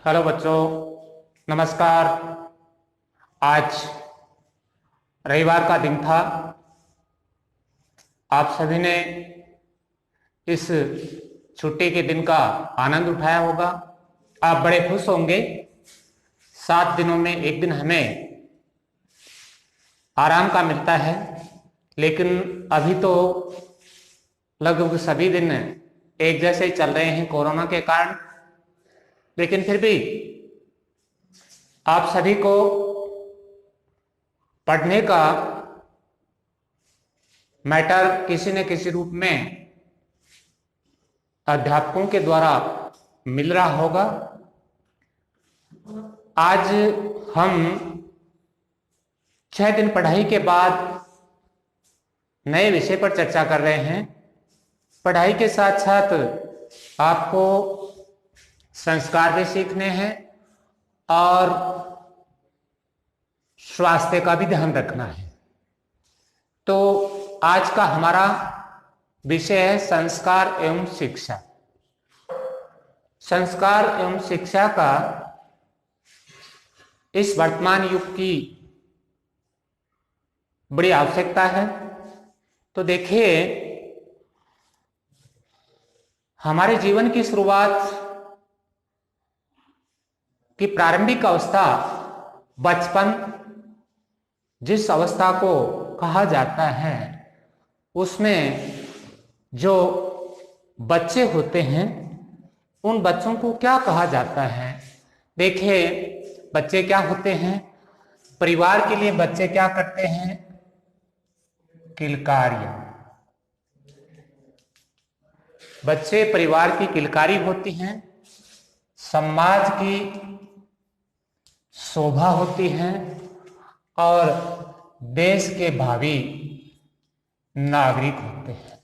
Hello बच्चों, नमस्कार। आज रविवार का दिन था। आप सभी ने इस छुट्टी के दिन का आनंद उठाया होगा। आप बड़े खुश होंगे। 7 दिनों में एक दिन हमें आराम का मिलता है, लेकिन अभी तो लगभग सभी दिन एक जैसे ही चल रहे हैं कोरोना के कारण। लेकिन फिर भी आप सभी को पढ़ने का मैटर किसी न किसी रूप में अध्यापकों के द्वारा मिल रहा होगा। आज हम 6 दिन पढ़ाई के बाद नए विषय पर चर्चा कर रहे हैं। पढ़ाई के साथ साथ आपको संस्कार भी सीखने हैं और स्वास्थ्य का भी ध्यान रखना है। तो आज का हमारा विषय है संस्कार एवं शिक्षा। संस्कार एवं शिक्षा का इस वर्तमान युग की बड़ी आवश्यकता है। तो देखिए, हमारे जीवन की शुरुआत की प्रारंभिक अवस्था बचपन जिस अवस्था को कहा जाता है, उसमें जो बच्चे होते हैं उन बच्चों को क्या कहा जाता है। देखिए, बच्चे क्या होते हैं, परिवार के लिए बच्चे क्या करते हैं, किलकारियां। बच्चे परिवार की किलकारी होती हैं, समाज की शोभा होती हैं और देश के भावी नागरिक होते हैं।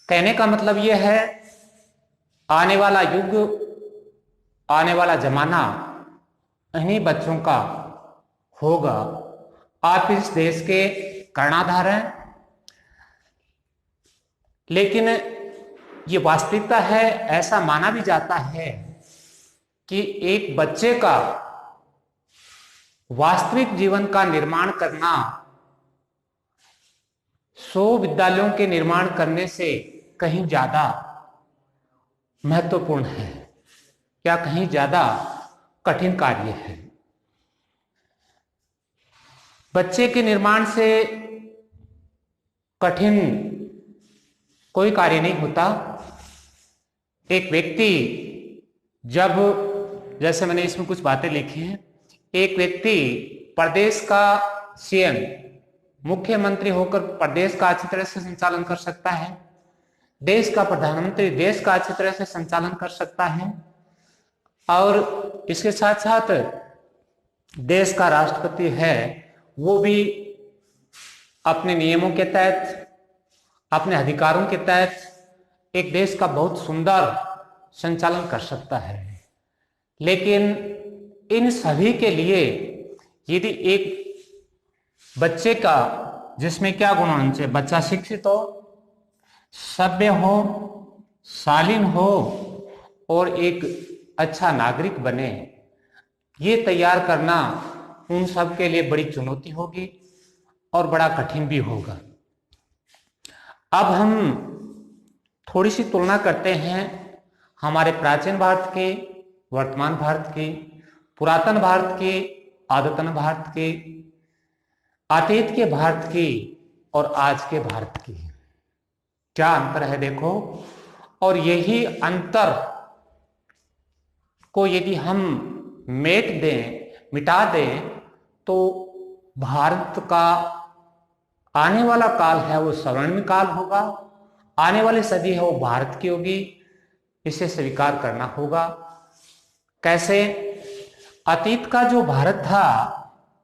कहने का मतलब यह है, आने वाला युग, आने वाला जमाना इन्हीं बच्चों का होगा। आप इस देश के कर्णधार हैं। लेकिन ये वास्तविकता है, ऐसा माना भी जाता है कि एक बच्चे का वास्तविक जीवन का निर्माण करना 100 विद्यालयों के निर्माण करने से कहीं ज्यादा महत्वपूर्ण है, या कहीं ज्यादा कठिन कार्य है। बच्चे के निर्माण से कठिन कोई कार्य नहीं होता। एक व्यक्ति जब, जैसे मैंने इसमें कुछ बातें लिखी हैं, एक व्यक्ति प्रदेश का सीएम, मुख्यमंत्री होकर प्रदेश का अच्छी तरह से संचालन कर सकता है। देश का प्रधानमंत्री देश का अच्छी तरह से संचालन कर सकता है। और इसके साथ साथ देश का राष्ट्रपति है, वो भी अपने नियमों के तहत, अपने अधिकारों के तहत एक देश का बहुत सुंदर संचालन कर सकता है। लेकिन इन सभी के लिए यदि एक बच्चे का, जिसमें क्या गुण होना चाहिए, बच्चा शिक्षित हो, सभ्य हो, शालीन हो और एक अच्छा नागरिक बने, ये तैयार करना उन सब के लिए बड़ी चुनौती होगी और बड़ा कठिन भी होगा। अब हम थोड़ी सी तुलना करते हैं हमारे प्राचीन भारत के, वर्तमान भारत के, पुरातन भारत के, आदतन भारत के, अतीत के भारत की और आज के भारत की। क्या अंतर है देखो। और यही अंतर को यदि हम मिटा दें तो भारत का आने वाला काल है वो स्वर्णिम काल होगा। आने वाली सदी है वो भारत की होगी। इसे स्वीकार करना होगा। कैसे? अतीत का जो भारत था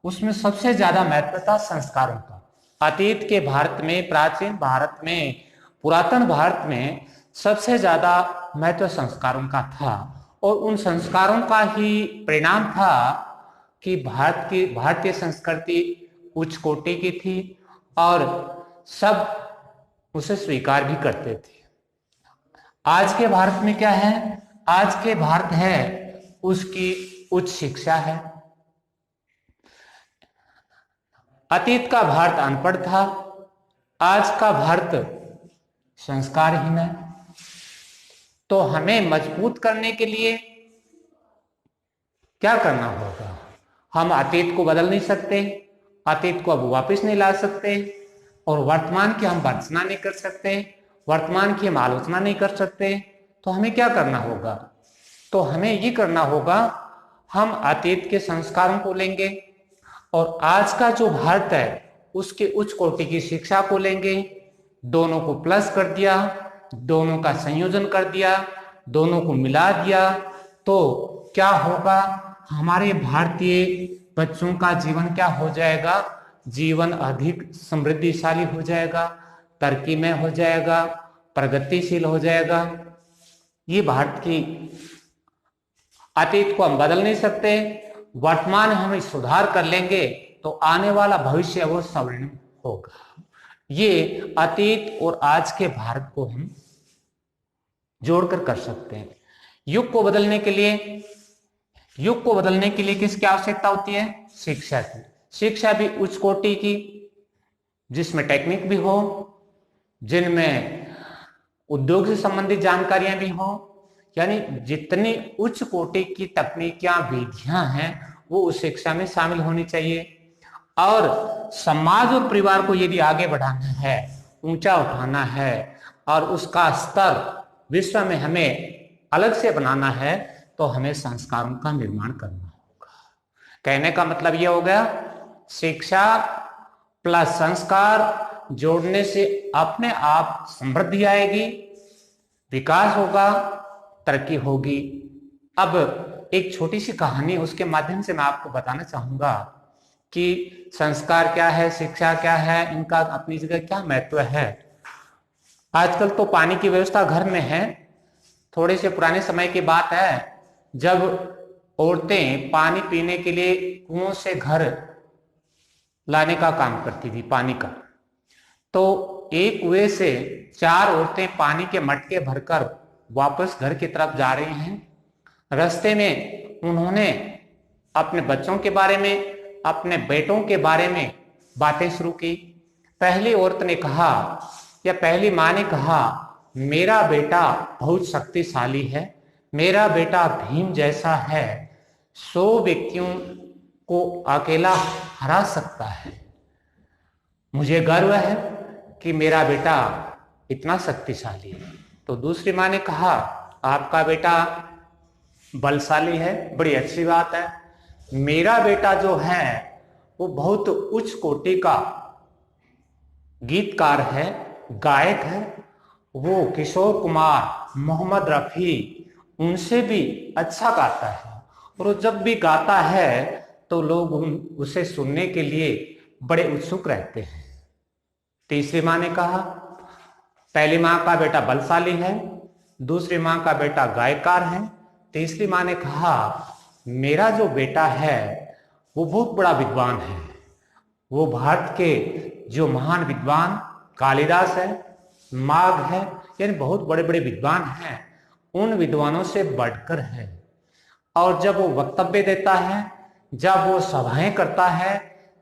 उसमें सबसे ज्यादा महत्व था संस्कारों का। अतीत के भारत में, प्राचीन भारत में, पुरातन भारत में सबसे ज्यादा महत्व संस्कारों का था। और उन संस्कारों का ही परिणाम था कि भारतीय संस्कृति उच्च कोटि की थी और सब उसे स्वीकार भी करते थे। आज के भारत में क्या है? आज के भारत है उसकी उच्च शिक्षा है। अतीत का भारत अनपढ़ था, आज का भारत संस्कारहीन है। तो हमें मजबूत करने के लिए क्या करना होगा? हम अतीत को बदल नहीं सकते, अतीत को अब वापस नहीं ला सकते, और वर्तमान की हम भर्त्सना नहीं कर सकते, वर्तमान की हम आलोचना नहीं कर सकते। तो हमें क्या करना होगा? तो हमें ये करना होगा, हम अतीत के संस्कारों को लेंगे और आज का जो भारत है उसके उच्च कोटि की शिक्षा को लेंगे, दोनों को प्लस कर दिया, दोनों का संयोजन कर दिया, दोनों को मिला दिया, तो क्या होगा? हमारे भारतीय बच्चों का जीवन क्या हो जाएगा? जीवन अधिक समृद्धिशाली हो जाएगा, तरक्की में हो जाएगा, प्रगतिशील हो जाएगा। ये भारत की अतीत को हम बदल नहीं सकते, वर्तमान हम सुधार कर लेंगे तो आने वाला भविष्य वो स्वर्णिम होगा। ये अतीत और आज के भारत को हम जोड़कर कर सकते हैं। युग को बदलने के लिए किसकी आवश्यकता होती है? शिक्षा की। शिक्षा भी उच्च कोटि की, जिसमें टेक्निक भी हो, जिनमें उद्योग से संबंधित जानकारियां भी हो, यानी जितनी उच्च कोटि की तकनीकियां विधियां हैं वो उस शिक्षा में शामिल होनी चाहिए। और समाज और परिवार को यदि आगे बढ़ाना है, ऊंचा उठाना है और उसका स्तर विश्व में हमें अलग से बनाना है, तो हमें संस्कारों का निर्माण करना होगा। कहने का मतलब यह हो गया, शिक्षा प्लस संस्कार जोड़ने से अपने आप समृद्धि आएगी, विकास होगा, तरक्की होगी। अब एक छोटी सी कहानी, उसके माध्यम से मैं आपको बताना चाहूंगा कि संस्कार क्या है, शिक्षा क्या है, इनका अपनी जगह क्या महत्व है। आजकल तो पानी की व्यवस्था घर में है। थोड़े से पुराने समय की बात है, जब औरतें पानी पीने के लिए कुओं से घर लाने का काम करती थी पानी का, तो एक कुएं से 4 औरतें पानी के मटके भरकर वापस घर की तरफ जा रही हैं। रास्ते में उन्होंने अपने बच्चों के बारे में, अपने बेटों के बारे में बातें शुरू की। पहली औरत ने कहा, या पहली माँ ने कहा, मेरा बेटा बहुत शक्तिशाली है, मेरा बेटा भीम जैसा है, 100 व्यक्तियों को अकेला हरा सकता है। मुझे गर्व है कि मेरा बेटा इतना शक्तिशाली है। तो दूसरी माँ ने कहा, आपका बेटा बलशाली है, बड़ी अच्छी बात है। मेरा बेटा जो है वो बहुत उच्च कोटि का गीतकार है, गायक है, वो किशोर कुमार, मोहम्मद रफी, उनसे भी अच्छा गाता है, और वो जब भी गाता है तो लोग उसे सुनने के लिए बड़े उत्सुक रहते हैं। तीसरी माँ ने कहा, पहली माँ का बेटा बलशाली है, दूसरी माँ का बेटा गायकार है, तीसरी माँ ने कहा, मेरा जो बेटा है वो बहुत बड़ा विद्वान है, वो भारत के जो महान विद्वान कालिदास है, माघ है, यानी बहुत बड़े बड़े विद्वान हैं, उन विद्वानों से बढ़कर है। और जब वो वक्तव्य देता है, जब वो सभाएं करता है,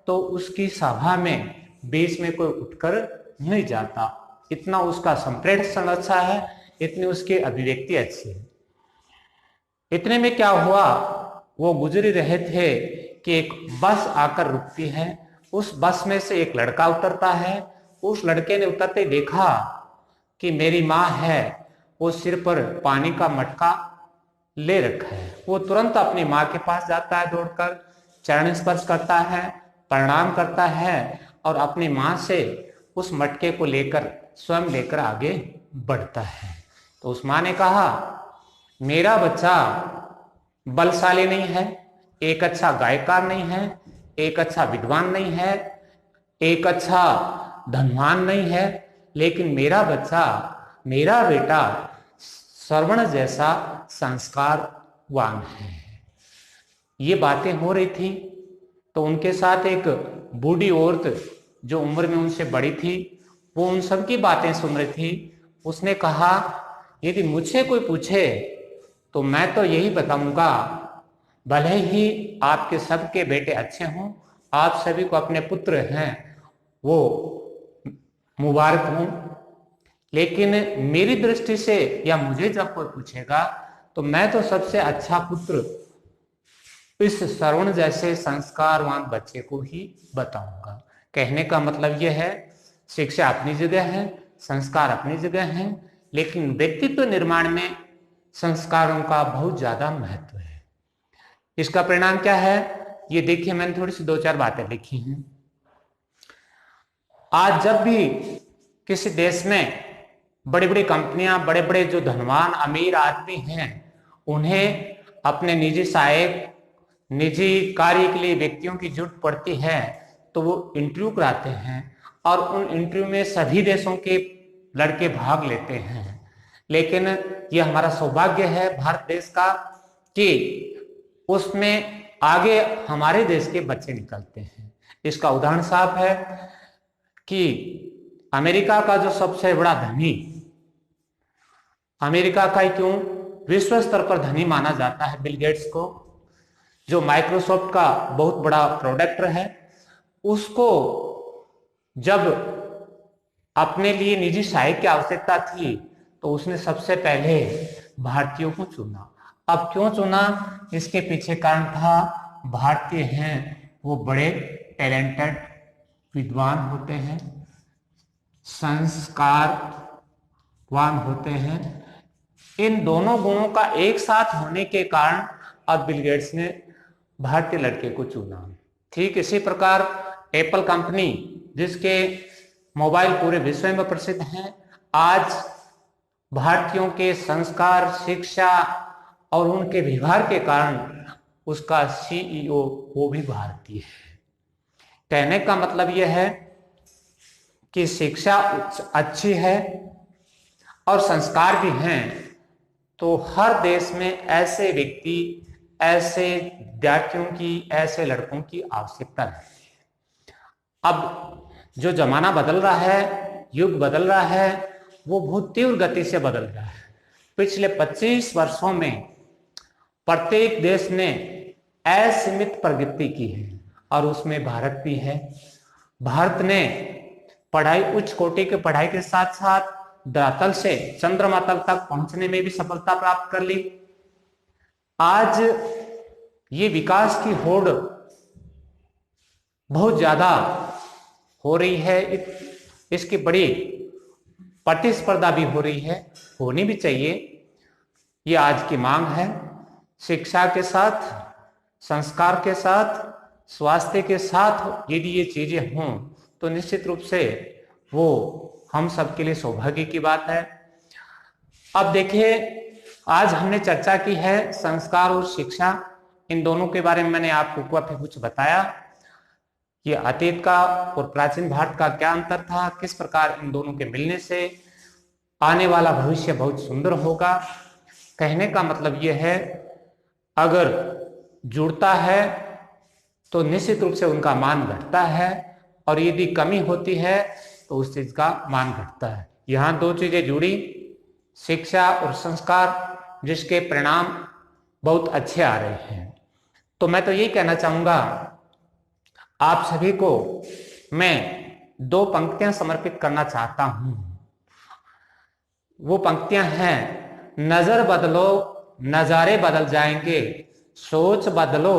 तो उसकी सभा में बीच में कोई उठकर नहीं जाता। इतना उसका संप्रेषण अच्छा है, इतनी उसकी अभिव्यक्ति अच्छी है। इतने में क्या हुआ, वो गुजर रहे थे कि एक बस आकर रुकती है। उस बस में से एक लड़का उतरता है। उस लड़के ने उतरते देखा कि मेरी माँ है, वो सिर पर पानी का मटका ले रखा है। वो तुरंत अपनी माँ के पास जाता है, दौड़कर चरण स्पर्श करता है, प्रणाम करता है और अपनी माँ से उस मटके को लेकर स्वयं लेकर आगे बढ़ता है। तो उस माँ ने कहा, मेरा बच्चा बलशाली नहीं है, एक अच्छा गायकार नहीं है, एक अच्छा विद्वान नहीं है, एक अच्छा धनवान नहीं है, लेकिन मेरा बच्चा, मेरा बेटा श्रवण जैसा संस्कारवान है। ये बातें हो रही थी तो उनके साथ एक बूढ़ी औरत जो उम्र में उनसे बड़ी थी, वो उन सब की बातें सुन रही थी। उसने कहा, यदि मुझसे कोई पूछे तो मैं तो यही बताऊंगा, भले ही आपके सबके बेटे अच्छे हों, आप सभी को अपने पुत्र हैं वो मुबारक हों, लेकिन मेरी दृष्टि से या मुझे जब कोई पूछेगा तो मैं तो सबसे अच्छा पुत्र इस श्रवण जैसे संस्कारवान बच्चे को ही बताऊंगा। कहने का मतलब यह है, शिक्षा अपनी जगह है, संस्कार अपनी जगह है, लेकिन व्यक्तित्व निर्माण में संस्कारों का बहुत ज्यादा महत्व है। इसका परिणाम क्या है, ये देखिए, मैंने थोड़ी सी 2-4 बातें लिखी हैं। आज जब भी किसी देश में बड़ी बड़ी कंपनियां, बड़े बड़े जो धनवान अमीर आदमी हैं, उन्हें अपने निजी सहायक, निजी कार्य के लिए व्यक्तियों की जरूरत पड़ती है, तो वो इंटरव्यू कराते हैं और उन इंटरव्यू में सभी देशों के लड़के भाग लेते हैं। लेकिन यह हमारा सौभाग्य है भारत देश का कि उसमें आगे हमारे देश के बच्चे निकलते हैं। इसका उदाहरण साफ है कि अमेरिका का जो सबसे बड़ा धनी, अमेरिका का ही क्यों, विश्व स्तर पर धनी माना जाता है बिल गेट्स को, जो माइक्रोसॉफ्ट का बहुत बड़ा प्रोडक्टर है, उसको जब अपने लिए निजी सहायक की आवश्यकता थी तो उसने सबसे पहले भारतीयों को चुना। अब क्यों चुना, इसके पीछे कारण था, भारतीय हैं वो बड़े टैलेंटेड विद्वान होते हैं, संस्कारवान होते हैं। इन दोनों गुणों का एक साथ होने के कारण अब बिल गेट्स ने भारतीय लड़के को चुना। ठीक इसी प्रकार एप्पल कंपनी, जिसके मोबाइल पूरे विश्व में प्रसिद्ध हैं, आज भारतीयों के संस्कार, शिक्षा और उनके व्यवहार के कारण उसका सीईओ वो भी भारतीय है। कहने का मतलब यह है कि शिक्षा अच्छी है और संस्कार भी हैं, तो हर देश में ऐसे व्यक्ति, ऐसे विद्यार्थियों की, ऐसे लड़कों की आवश्यकता रहती है। अब जो जमाना बदल रहा है, युग बदल रहा है, वो बहुत तीव्र गति से बदल रहा है। पिछले 25 वर्षों में प्रत्येक देश ने असीमित प्रगति की है और उसमें भारत भी है। भारत ने पढ़ाई, उच्च कोटि की पढ़ाई के साथ साथ धरातल से चंद्रमा तल तक पहुंचने में भी सफलता प्राप्त कर ली। आज ये विकास की होड़ बहुत ज्यादा हो रही है, इसकी बड़ी प्रतिस्पर्धा भी हो रही है, होनी भी चाहिए, ये आज की मांग है। शिक्षा के साथ, संस्कार के साथ, स्वास्थ्य के साथ यदि ये चीजें हों तो निश्चित रूप से वो हम सबके लिए सौभाग्य की बात है। अब देखिए, आज हमने चर्चा की है संस्कार और शिक्षा, इन दोनों के बारे में मैंने आपको कुछ बताया। ये अतीत का और प्राचीन भारत का क्या अंतर था, किस प्रकार इन दोनों के मिलने से आने वाला भविष्य बहुत सुंदर होगा। कहने का मतलब यह है, अगर जुड़ता है तो निश्चित रूप से उनका मान घटता है, और यदि कमी होती है तो उस चीज का मान घटता है। यहां दो चीजें जुड़ी, शिक्षा और संस्कार, जिसके परिणाम बहुत अच्छे आ रहे हैं। तो मैं तो यही कहना चाहूंगा, आप सभी को मैं 2 पंक्तियां समर्पित करना चाहता हूं। वो पंक्तियां हैं, नजर बदलो नजारे बदल जाएंगे, सोच बदलो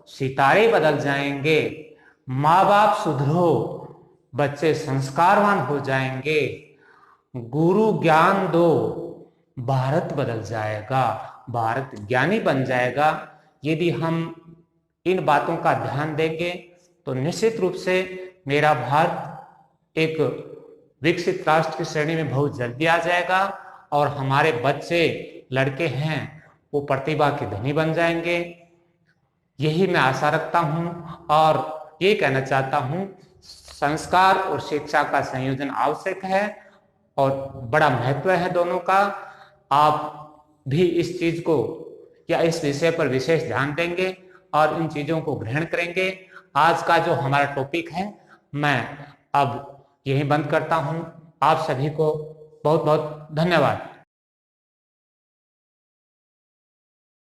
सितारे बदल जाएंगे, माँ बाप सुधरो बच्चे संस्कारवान हो जाएंगे, गुरु ज्ञान दो भारत बदल जाएगा, भारत ज्ञानी बन जाएगा। यदि हम इन बातों का ध्यान देंगे तो निश्चित रूप से मेरा भारत एक विकसित राष्ट्र की श्रेणी में बहुत जल्दी आ जाएगा, और हमारे बच्चे, लड़के हैं, वो प्रतिभा के धनी बन जाएंगे। यही मैं आशा रखता हूं और ये कहना चाहता हूं, संस्कार और शिक्षा का संयोजन आवश्यक है और बड़ा महत्व है दोनों का। आप भी इस चीज को या इस विषय पर विशेष ध्यान देंगे और इन चीजों को ग्रहण करेंगे। आज का जो हमारा टॉपिक है, मैं अब यही बंद करता हूं। आप सभी को बहुत बहुत धन्यवाद।